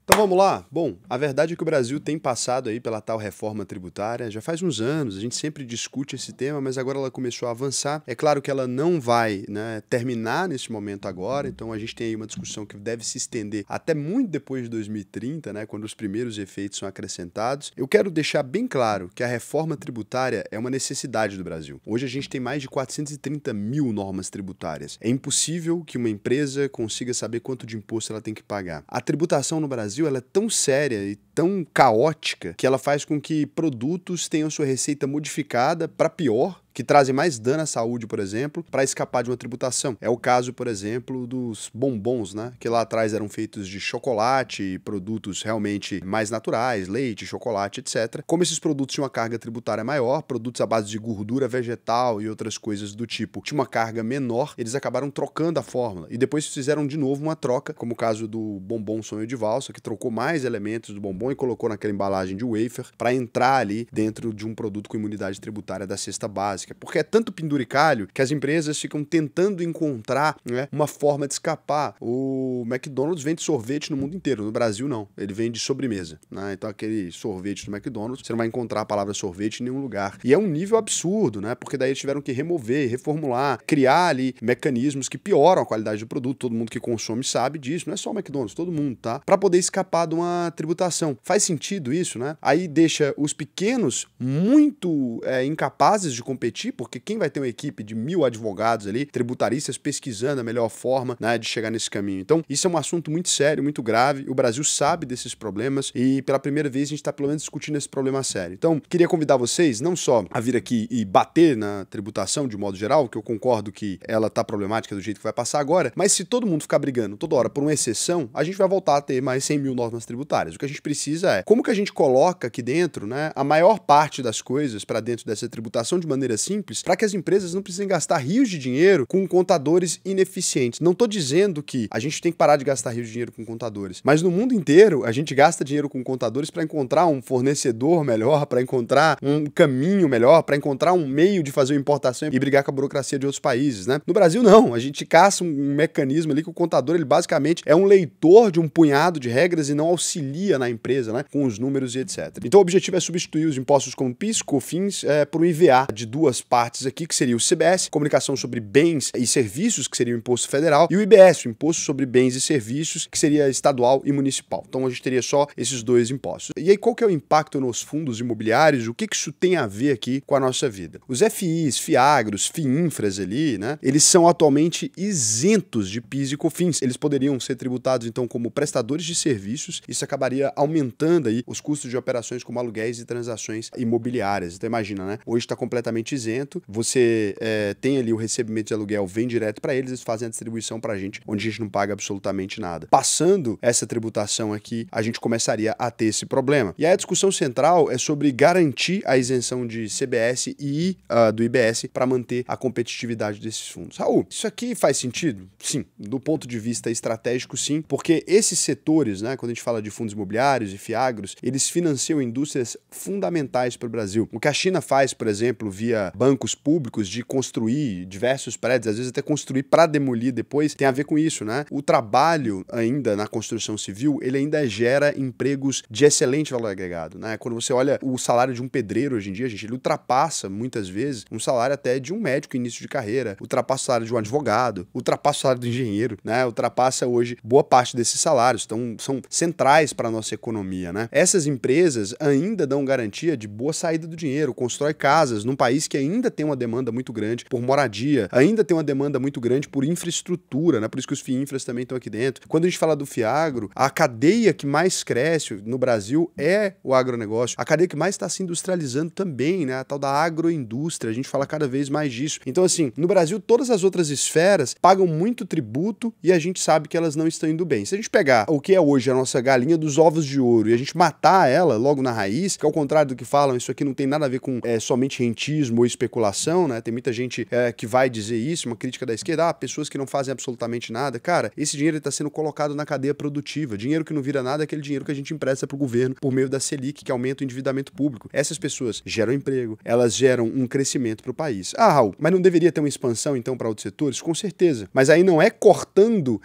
Então vamos lá? Bom, a verdade é que o Brasil tem passado aí pela tal reforma tributária já faz uns anos, a gente sempre discute esse tema, mas agora ela começou a avançar. É claro que ela não vai, terminar nesse momento agora, então a gente tem aí uma discussão que deve se estender até muito depois de 2030, quando os primeiros efeitos são acrescentados. Eu quero deixar bem claro que a reforma tributária é uma necessidade do Brasil. Hoje a gente tem mais de 430 mil normas tributárias. É impossível que uma empresa consiga saber quanto de imposto ela tem que pagar. A tributação no Brasil ela é tão séria e tão caótica que ela faz com que produtos tenham sua receita modificada para pior, que trazem mais dano à saúde, por exemplo, para escapar de uma tributação. É o caso, por exemplo, dos bombons, que lá atrás eram feitos de chocolate e produtos realmente mais naturais, leite, chocolate, etc. Como esses produtos tinham uma carga tributária maior, produtos à base de gordura vegetal e outras coisas do tipo tinham uma carga menor, eles acabaram trocando a fórmula e depois fizeram de novo uma troca, como o caso do bombom sonho de valsa, que trocou mais elementos do bombom e colocou naquela embalagem de wafer para entrar ali dentro de um produto com imunidade tributária da cesta básica. Porque é tanto penduricalho que as empresas ficam tentando encontrar uma forma de escapar. O McDonald's vende sorvete no mundo inteiro, no Brasil não, ele vende sobremesa. Então aquele sorvete do McDonald's, você não vai encontrar a palavra sorvete em nenhum lugar. E é um nível absurdo, porque daí eles tiveram que remover, reformular, criar ali mecanismos que pioram a qualidade do produto, todo mundo que consome sabe disso, não é só o McDonald's, todo mundo, para poder escapar de uma tributação. Faz sentido isso, Aí deixa os pequenos muito incapazes de competir, porque quem vai ter uma equipe de 1000 advogados ali, tributaristas, pesquisando a melhor forma de chegar nesse caminho. Então, isso é um assunto muito sério, muito grave, o Brasil sabe desses problemas e pela primeira vez a gente está pelo menos discutindo esse problema sério. Então, queria convidar vocês não só a vir aqui e bater na tributação de modo geral, que eu concordo que ela tá problemática do jeito que vai passar agora, mas se todo mundo ficar brigando toda hora por uma exceção, a gente vai voltar a ter mais 100 mil normas tributárias. O que a gente precisa é como que a gente coloca aqui dentro a maior parte das coisas para dentro dessa tributação de maneira simples, para que as empresas não precisem gastar rios de dinheiro com contadores ineficientes. Não estou dizendo que a gente tem que parar de gastar rios de dinheiro com contadores, mas no mundo inteiro a gente gasta dinheiro com contadores para encontrar um fornecedor melhor, para encontrar um caminho melhor, para encontrar um meio de fazer uma importação e brigar com a burocracia de outros países, No Brasil não, a gente caça um mecanismo ali que o contador ele basicamente é um leitor de um punhado de regras e não auxilia na empresa, com os números e etc. Então o objetivo é substituir os impostos como PIS, COFINS por um IVA de duas partes aqui, que seria o CBS, Comunicação sobre Bens e Serviços, que seria o Imposto Federal, e o IBS, o Imposto sobre Bens e Serviços, que seria estadual e municipal. Então a gente teria só esses dois impostos. E aí qual que é o impacto nos fundos imobiliários? O que isso tem a ver aqui com a nossa vida? Os FIs, FIAGROS, FIINFRAs ali, eles são atualmente isentos de PIS e COFINS. Eles poderiam ser tributados então como prestadores de serviços, isso acabaria aumentando aí os custos de operações como aluguéis e transações imobiliárias. Então imagina, hoje está completamente isento, você tem ali o recebimento de aluguel, vem direto para eles fazem a distribuição para a gente, onde a gente não paga absolutamente nada. Passando essa tributação aqui, a gente começaria a ter esse problema. E aí a discussão central é sobre garantir a isenção de CBS e do IBS para manter a competitividade desses fundos. Raul, isso aqui faz sentido? Sim. Do ponto de vista estratégico, sim, porque esses setores, quando a gente fala de fundos imobiliários e FIAGROS, eles financiam indústrias fundamentais para o Brasil. O que a China faz, por exemplo, via bancos públicos de construir diversos prédios, às vezes até construir para demolir depois, tem a ver com isso, O trabalho ainda na construção civil, ele ainda gera empregos de excelente valor agregado, Quando você olha o salário de um pedreiro hoje em dia, gente, ele ultrapassa muitas vezes um salário até de um médico em início de carreira, ultrapassa o salário de um advogado, ultrapassa o salário do engenheiro, Ultrapassa hoje boa parte desses salários, então são centrais para a nossa economia, Essas empresas ainda dão garantia de boa saída do dinheiro, constrói casas num país que ainda tem uma demanda muito grande por moradia, ainda tem uma demanda muito grande por infraestrutura, Por isso que os FIINFRAs também estão aqui dentro. Quando a gente fala do FIAGRO, a cadeia que mais cresce no Brasil é o agronegócio. A cadeia que mais está se industrializando também, A tal da agroindústria, a gente fala cada vez mais disso. Então, assim, no Brasil, todas as outras esferas pagam muito tributo e a gente sabe que elas não estão indo bem. Se a gente pegar o que é hoje a nossa galinha dos ovos de ouro e a gente matar ela logo na raiz, que ao contrário do que falam, isso aqui não tem nada a ver com somente rentismo ou especulação, né? Tem muita gente que vai dizer isso, uma crítica da esquerda, pessoas que não fazem absolutamente nada. Cara, esse dinheiro está sendo colocado na cadeia produtiva. Dinheiro que não vira nada é aquele dinheiro que a gente empresta para o governo por meio da Selic, que aumenta o endividamento público. Essas pessoas geram emprego, elas geram um crescimento para o país. Raul, mas não deveria ter uma expansão então para outros setores? Com certeza. Mas aí não é cortando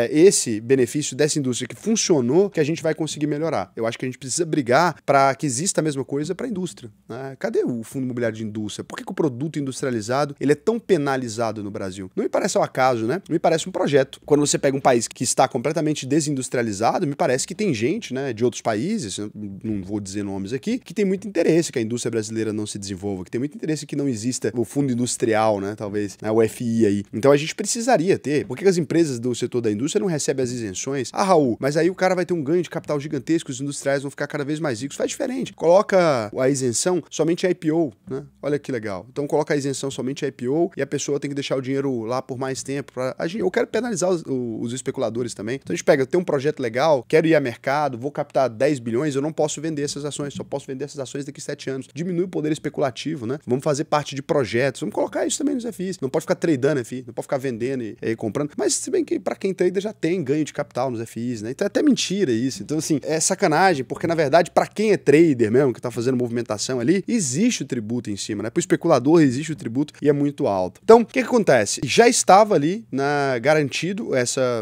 esse benefício dessa indústria que funcionou que a gente vai conseguir melhorar. Eu acho que a gente precisa brigar para que exista a mesma coisa para a indústria, né? Cadê o Fundo Imobiliário de Indústria? Por que o produto industrializado ele é tão penalizado no Brasil? Não me parece ao acaso, né? Não me parece um projeto. Quando você pega um país que está completamente desindustrializado, me parece que tem gente, né, de outros países, não vou dizer nomes aqui, que tem muito interesse que a indústria brasileira não se desenvolva, que tem muito interesse que não exista o fundo industrial, né, talvez, né, o FI aí. Então a gente precisaria ter. Por que as empresas do setor da indústria não recebem as isenções? Raul, mas aí o cara vai ter um ganho de capital gigantesco, os industriais vão ficar cada vez mais ricos. Faz diferente. Coloca a isenção somente a IPO, né? Olha que legal. Então coloca a isenção somente a IPO e a pessoa tem que deixar o dinheiro lá por mais tempo. Eu quero penalizar os especuladores também. Então a gente pega, tem um projeto legal, quero ir a mercado, vou captar 10 bilhões, eu não posso vender essas ações, só posso vender essas ações daqui a 7 anos. Diminui o poder especulativo, né? Vamos fazer parte de projetos, vamos colocar isso também nos FIs. Não pode ficar tradando FI, não pode ficar vendendo e comprando. Mas se bem que para quem trada já tem ganho de capital nos FIs, né? Então é até mentira isso. Então assim, é sacanagem, porque na verdade para quem é trader mesmo, que tá fazendo movimentação ali, existe o tributo em cima, né? Para o especulador existe o tributo e é muito alto. Então, o que acontece? Já estava ali garantido,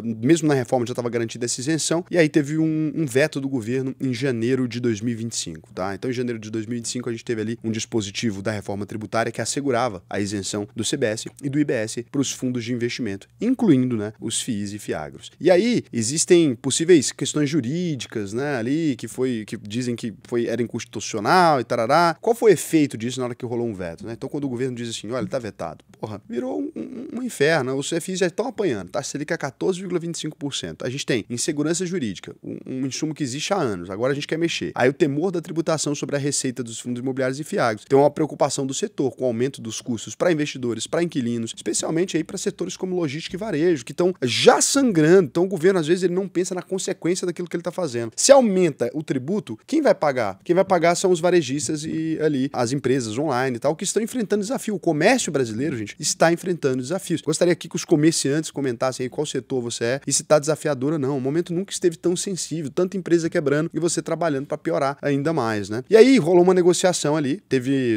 mesmo na reforma já estava garantida essa isenção, e aí teve um veto do governo em janeiro de 2025, tá? Então, em janeiro de 2025, a gente teve ali um dispositivo da reforma tributária que assegurava a isenção do CBS e do IBS para os fundos de investimento, incluindo, né, os FIIs e FIAGROS. E aí, existem possíveis questões jurídicas, né, ali, que dizem que era inconstitucional e tarará. Qual foi o efeito disso na hora que rolou um veto, né? Então, quando o governo diz assim, olha, tá vetado, porra, virou um inferno, os FIIs já estão apanhando, tá? Selic é 14,25%. A gente tem insegurança jurídica, um insumo que existe há anos, agora a gente quer mexer. Aí o temor da tributação sobre a receita dos fundos imobiliários e FIAGROS. Tem uma preocupação do setor com o aumento dos custos para investidores, para inquilinos, especialmente aí para setores como logística e varejo, que estão já sangrando. Então o governo, às vezes, ele não pensa na consequência daquilo que ele está fazendo. Se aumenta o tributo, quem vai pagar? Quem vai pagar são os varejistas e ali as empresas online e tal, que estão enfrentando desafio. O comércio brasileiro, gente, está enfrentando desafios. Gostaria aqui que os comerciantes comentassem aí qual setor você é e se está desafiador ou não. O momento nunca esteve tão sensível, tanta empresa quebrando e você trabalhando para piorar ainda mais, né? E aí rolou uma negociação ali,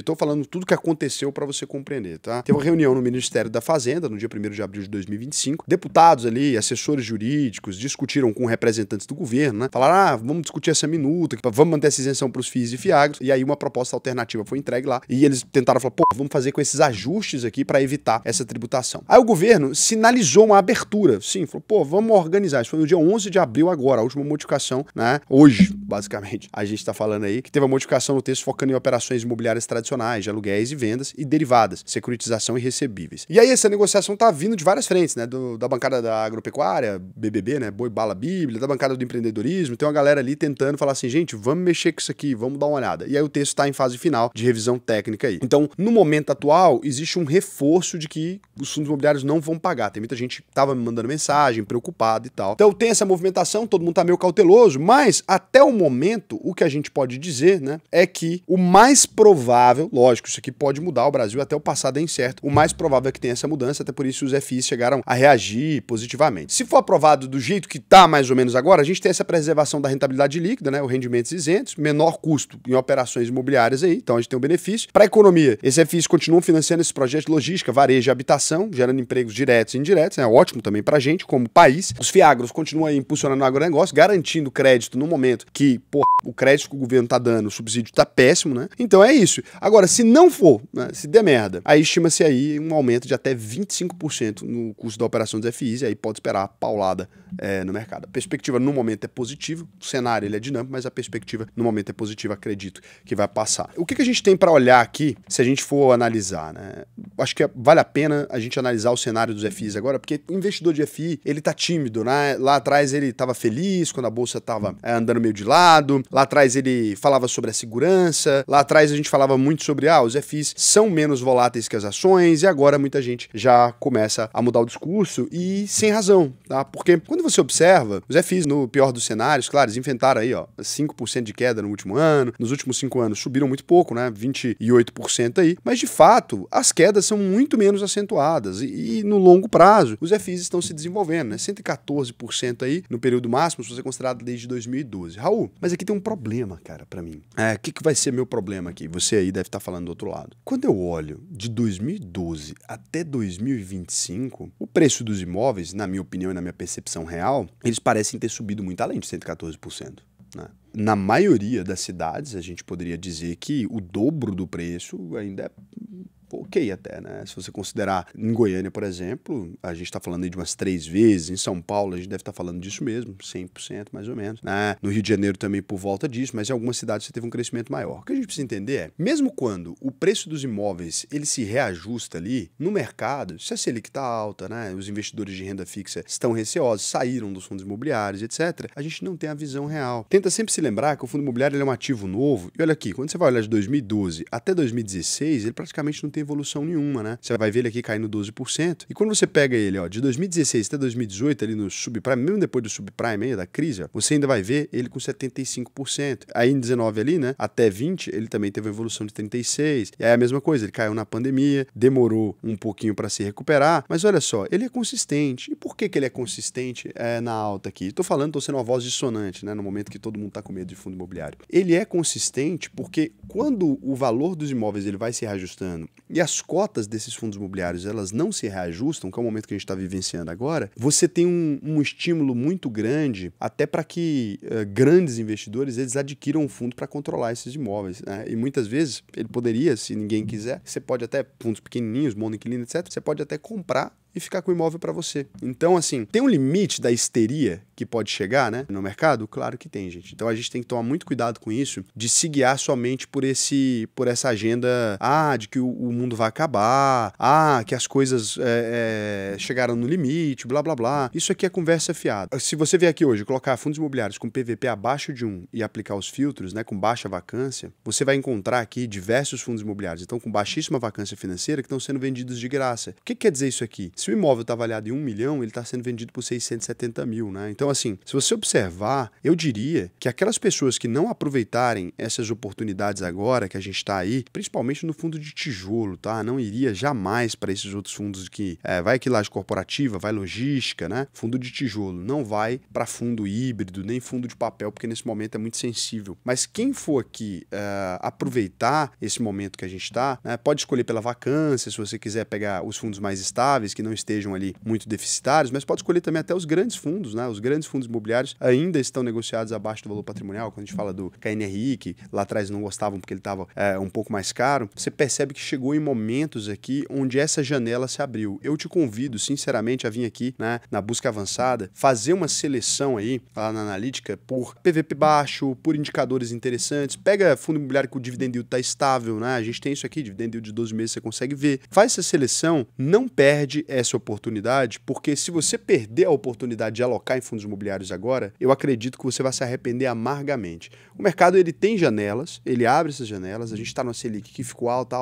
tô falando tudo que aconteceu para você compreender, tá? Teve uma reunião no Ministério da Fazenda, no dia 1º de abril de 2025, deputados ali, assessores jurídicos, discutiram com representantes do governo, né? Falaram, vamos discutir essa minuta, vamos manter essa isenção para os FIIs e FIAGROS, e aí uma proposta alternativa foi entregue lá, e eles tentaram falar, vamos fazer com esses ajustes aqui para evitar essa tributação. Aí o governo sinalizou uma abertura, sim, falou, vamos organizar. Isso foi no dia 11 de abril agora, a última modificação, né? Hoje, basicamente, a gente tá falando aí que teve a modificação no texto focando em operações imobiliárias tradicionais, de aluguéis e vendas e derivadas, securitização e recebíveis. E aí essa negociação tá vindo de várias frentes, né? Da bancada da agropecuária, BBB, né? Boi, bala, bíblia, da bancada do empreendedorismo, tem uma galera ali tentando falar assim, gente, vamos mexer com isso aqui, vamos dar uma olhada. E aí o texto tá em fase final de revisão técnica aí. Então, no momento atual, existe um reforço de que os fundos imobiliários não vão pagar. Tem muita gente que tava me mandando mensagem, preocupada e tal. Então tem essa movimentação, todo mundo tá meio cauteloso, mas até o momento, o que a gente pode dizer, né, é que o mais provável, lógico, isso aqui pode mudar, o Brasil até o passado é incerto, o mais provável é que tenha essa mudança, até por isso os FIs chegaram a reagir positivamente. Se for aprovado do jeito que tá mais ou menos agora, a gente tem essa preservação da rentabilidade líquida, né, os rendimentos isentos, menor custo em operações imobiliárias aí, então a gente tem um benefício. Para a economia, esses FIs continuam financiando esses projetos de logística, varejo e habitação, gerando empregos diretos e indiretos, né, ótimo também pra gente como país. Os FIAGROS continuam aí impulsionando o agronegócio, garantindo crédito no momento que, o crédito que o governo tá dando, o subsídio tá péssimo, né? Então é isso. Agora, se não for, né, se der merda, aí estima-se aí um aumento de até 25% no custo da operação dos FIs, e aí pode esperar a paulada no mercado. A perspectiva no momento é positiva, o cenário ele é dinâmico, mas a perspectiva no momento é positiva, acredito que vai passar. O que a gente tem para olhar aqui, se a gente for analisar, né? Acho que vale a pena a gente analisar o cenário dos FIs agora, porque o investidor de FI, ele tá tímido, né? Lá atrás ele tava feliz quando a bolsa tava andando meio de lado, lado, lá atrás ele falava sobre a segurança, lá atrás a gente falava muito sobre, os FIs são menos voláteis que as ações, e agora muita gente já começa a mudar o discurso, e sem razão, tá? Porque quando você observa, os FIs no pior dos cenários, claro, eles enfrentaram aí, 5% de queda no último ano, nos últimos 5 anos subiram muito pouco, né, 28% aí, mas de fato, as quedas são muito menos acentuadas, e no longo prazo, os FIs estão se desenvolvendo, né, 114% aí no período máximo, se você considerar desde 2012. Raul, mas aqui tem um problema, cara, pra mim. O que vai ser meu problema aqui? Você aí deve estar falando do outro lado. Quando eu olho de 2012 até 2025, o preço dos imóveis, na minha opinião e na minha percepção real, eles parecem ter subido muito além de 114%. Né? Na maioria das cidades, a gente poderia dizer que o dobro do preço ainda é ok até, né? Se você considerar em Goiânia, por exemplo, a gente está falando aí de umas 3 vezes, em São Paulo a gente deve estar falando disso mesmo, 100% mais ou menos, né? No Rio de Janeiro também por volta disso, mas em algumas cidades você teve um crescimento maior. O que a gente precisa entender é, mesmo quando o preço dos imóveis ele se reajusta ali, no mercado, se a Selic está alta, né? Os investidores de renda fixa estão receosos, saíram dos fundos imobiliários, etc., a gente não tem a visão real. Tenta sempre se lembrar que o fundo imobiliário ele é um ativo novo, e olha aqui, quando você vai olhar de 2012 até 2016, ele praticamente não tem evolução nenhuma, né? Você vai ver ele aqui caindo 12%. E quando você pega ele, de 2016 até 2018, ali no subprime, mesmo depois do subprime aí, da crise, você ainda vai ver ele com 75%. Aí em 19 ali, né? Até 20, ele também teve uma evolução de 36%. E aí a mesma coisa, ele caiu na pandemia, demorou um pouquinho para se recuperar, mas olha só, ele é consistente. E por que ele é consistente na alta aqui? Tô sendo uma voz dissonante, né? No momento que todo mundo tá com medo de fundo imobiliário. Ele é consistente porque quando o valor dos imóveis ele vai se reajustando e as cotas desses fundos imobiliários elas não se reajustam, que é o momento que a gente está vivenciando agora, você tem um estímulo muito grande até para que grandes investidores eles adquiram um fundo para controlar esses imóveis, né? E muitas vezes ele poderia, se ninguém quiser, você pode até, fundos pequenininhos, monoinquilino, etc., você pode até comprar e ficar com o imóvel para você. Então, assim, tem um limite da histeria que pode chegar, né, no mercado? Claro que tem, gente. Então, a gente tem que tomar muito cuidado com isso, de se guiar somente por essa agenda, de que o mundo vai acabar, que as coisas chegaram no limite, blá, blá, blá. Isso aqui é conversa fiada. Se você vier aqui hoje colocar fundos imobiliários com PVP abaixo de 1 e aplicar os filtros, né, com baixa vacância, você vai encontrar aqui diversos fundos imobiliários, então, com baixíssima vacância financeira, que estão sendo vendidos de graça. O que quer dizer isso aqui? Se o imóvel está avaliado em 1 milhão, ele está sendo vendido por 670 mil, né? Então, assim, se você observar, eu diria que aquelas pessoas que não aproveitarem essas oportunidades agora que a gente está aí, principalmente no fundo de tijolo, tá? Não iria jamais para esses outros fundos que vai aqui laje corporativa, vai logística, né? Fundo de tijolo, não vai para fundo híbrido, nem fundo de papel, porque nesse momento é muito sensível. Mas quem for aqui aproveitar esse momento que a gente está, né, pode escolher pela vacância, se você quiser pegar os fundos mais estáveis, que não estejam ali muito deficitários, mas pode escolher também até os grandes fundos, né? Os grandes fundos imobiliários ainda estão negociados abaixo do valor patrimonial. Quando a gente fala do KNRI, que lá atrás não gostavam porque ele estava um pouco mais caro, você percebe que chegou em momentos aqui onde essa janela se abriu. Eu te convido, sinceramente, a vir aqui, né, na busca avançada, fazer uma seleção aí, lá na analítica, por PVP baixo, por indicadores interessantes. Pega fundo imobiliário que o dividend yield está estável, né? A gente tem isso aqui, dividend yield de 12 meses, você consegue ver. Faz essa seleção, não perde essa oportunidade, porque se você perder a oportunidade de alocar em fundos imobiliários agora, eu acredito que você vai se arrepender amargamente. O mercado, ele tem janelas, ele abre essas janelas, a gente está no Selic que ficou alta,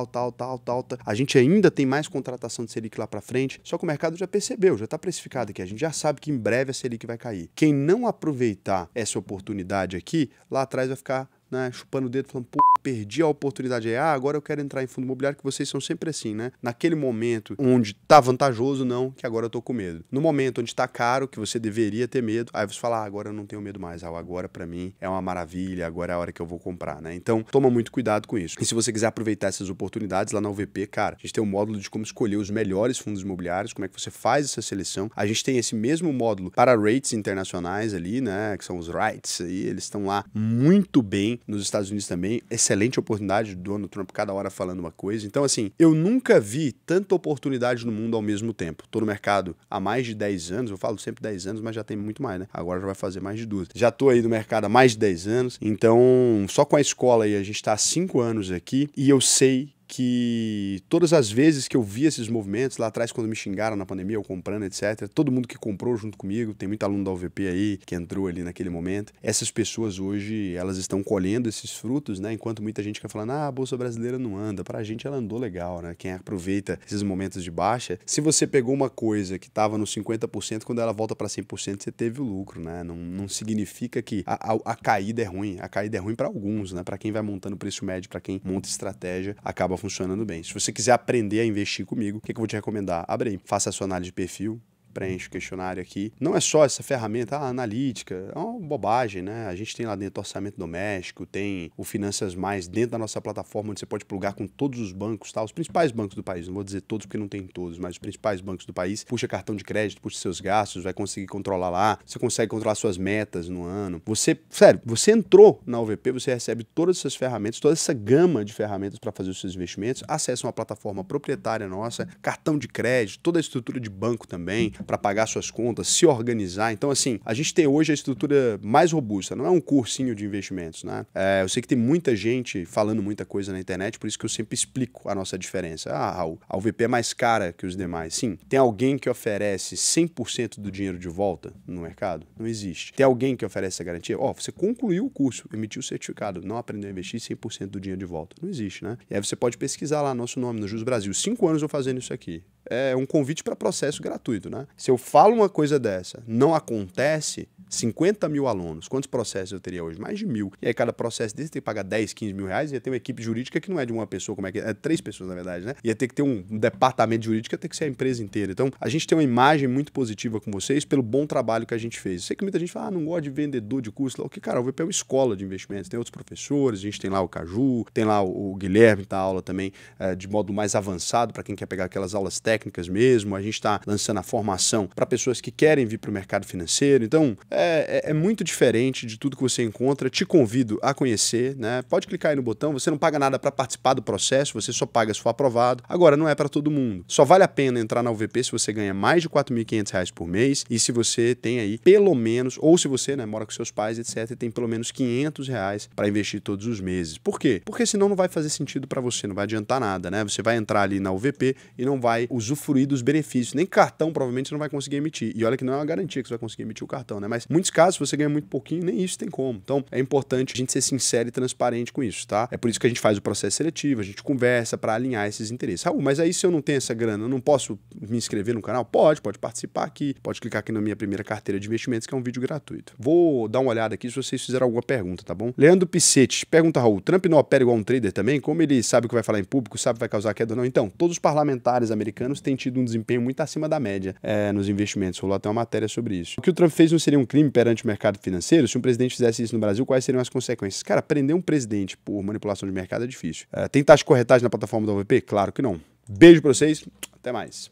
a gente ainda tem mais contratação de Selic lá para frente, só que o mercado já percebeu, já está precificado aqui, a gente já sabe que em breve a Selic vai cair. Quem não aproveitar essa oportunidade aqui, lá atrás vai ficar, né, chupando o dedo, falando, pô, perdi a oportunidade aí, agora eu quero entrar em fundo imobiliário, que vocês são sempre assim, né? Naquele momento onde tá vantajoso, não, que agora eu tô com medo. No momento onde tá caro, que você deveria ter medo, aí você fala, agora eu não tenho medo mais, agora pra mim é uma maravilha, agora é a hora que eu vou comprar, né? Então, toma muito cuidado com isso. E se você quiser aproveitar essas oportunidades lá na UVP, cara, a gente tem um módulo de como escolher os melhores fundos imobiliários, como é que você faz essa seleção. A gente tem esse mesmo módulo para rates internacionais ali, né, que são os REITs aí, eles estão lá muito bem nos Estados Unidos também, excelente oportunidade do Donald Trump cada hora falando uma coisa. Então, assim, eu nunca vi tanta oportunidade no mundo ao mesmo tempo. Tô no mercado há mais de 10 anos, eu falo sempre 10 anos, mas já tem muito mais, né? Agora já vai fazer mais de 12. Já tô aí no mercado há mais de 10 anos, então só com a escola aí a gente tá há 5 anos aqui e eu sei que todas as vezes que eu vi esses movimentos, lá atrás quando me xingaram na pandemia, eu comprando, etc., todo mundo que comprou junto comigo, tem muito aluno da UVP aí que entrou ali naquele momento, essas pessoas hoje, elas estão colhendo esses frutos, né? Enquanto muita gente fica falando, a Bolsa Brasileira não anda, pra gente ela andou legal, né? Quem aproveita esses momentos de baixa, se você pegou uma coisa que estava nos 50%, quando ela volta para 100%, você teve o lucro, né? Não significa que a caída é ruim, a caída é ruim para alguns, né? Para quem vai montando preço médio, para quem monta estratégia, acaba funcionando bem. Se você quiser aprender a investir comigo, o que eu vou te recomendar? Abre aí, faça a sua análise de perfil, preenche o questionário aqui. Não é só essa ferramenta analítica, é uma bobagem, né? A gente tem lá dentro orçamento doméstico, tem o Finanças Mais dentro da nossa plataforma, onde você pode plugar com todos os bancos, tá? Os principais bancos do país, não vou dizer todos porque não tem todos, mas os principais bancos do país. Puxa cartão de crédito, puxa seus gastos, vai conseguir controlar lá, você consegue controlar suas metas no ano. Você entrou na UVP, você recebe todas essas ferramentas, toda essa gama de ferramentas para fazer os seus investimentos, acessa uma plataforma proprietária nossa, cartão de crédito, toda a estrutura de banco também, para pagar suas contas, se organizar. Então, assim, a gente tem hoje a estrutura mais robusta, não é um cursinho de investimentos, né? Eu sei que tem muita gente falando muita coisa na internet, por isso que eu sempre explico a nossa diferença. Raul, a UVP é mais cara que os demais. Sim, tem alguém que oferece 100% do dinheiro de volta no mercado? Não existe. Tem alguém que oferece essa garantia? Você concluiu o curso, emitiu o certificado, não aprendeu a investir 100% do dinheiro de volta. Não existe, né? E aí você pode pesquisar lá nosso nome no Jus Brasil. 5 anos eu fazendo isso aqui. É um convite para processo gratuito, né? Se eu falo uma coisa dessa, não acontece, 50 mil alunos, quantos processos eu teria hoje? Mais de 1.000. E aí cada processo desse tem que pagar 10, 15 mil reais, ia ter uma equipe jurídica que não é de uma pessoa, como é que é? É 3 pessoas, na verdade, né? Ia ter que ter um departamento jurídico, ia ter que ser a empresa inteira. Então, a gente tem uma imagem muito positiva com vocês pelo bom trabalho que a gente fez. Eu sei que muita gente fala, não gosta de vendedor de curso. O que, cara, o VP é uma escola de investimentos, tem outros professores, a gente tem lá o Caju, tem lá o Guilherme, que dá aula também de modo mais avançado, para quem quer pegar aquelas aulas técnicas mesmo. A gente está lançando a formação para pessoas que querem vir para o mercado financeiro. Então, é muito diferente de tudo que você encontra. Te convido a conhecer, né? Pode clicar aí no botão, você não paga nada para participar do processo, você só paga se for aprovado. Agora, não é para todo mundo. Só vale a pena entrar na UVP se você ganha mais de R$ 4.500 por mês e se você tem aí pelo menos, ou se você, né, mora com seus pais, etc., tem pelo menos R$ 500 para investir todos os meses. Por quê? Porque senão não vai fazer sentido para você, não vai adiantar nada, né? Você vai entrar ali na UVP e não vai usufruir dos benefícios. Nem cartão provavelmente você não vai conseguir emitir. E olha que não é uma garantia que você vai conseguir emitir o cartão, né? Mas em muitos casos você ganha muito pouquinho, nem isso tem como. Então é importante a gente ser sincero e transparente com isso, tá? É por isso que a gente faz o processo seletivo, a gente conversa para alinhar esses interesses. Raul, mas aí se eu não tenho essa grana, eu não posso me inscrever no canal? Pode participar aqui, pode clicar aqui na minha primeira carteira de investimentos, que é um vídeo gratuito. Vou dar uma olhada aqui se vocês fizeram alguma pergunta, tá bom? Leandro Pissetti pergunta, Raul, Trump não opera igual um trader também? Como ele sabe o que vai falar em público, sabe que vai causar queda ou não? Então, todos os parlamentares americanos têm tido um desempenho muito acima da média nos investimentos. Rolou até uma matéria sobre isso. O que o Trump fez não seria um crime perante o mercado financeiro? Se um presidente fizesse isso no Brasil, quais seriam as consequências? Cara, prender um presidente por manipulação de mercado é difícil. Tem taxa de corretagem na plataforma da UVP? Claro que não. Beijo pra vocês, até mais.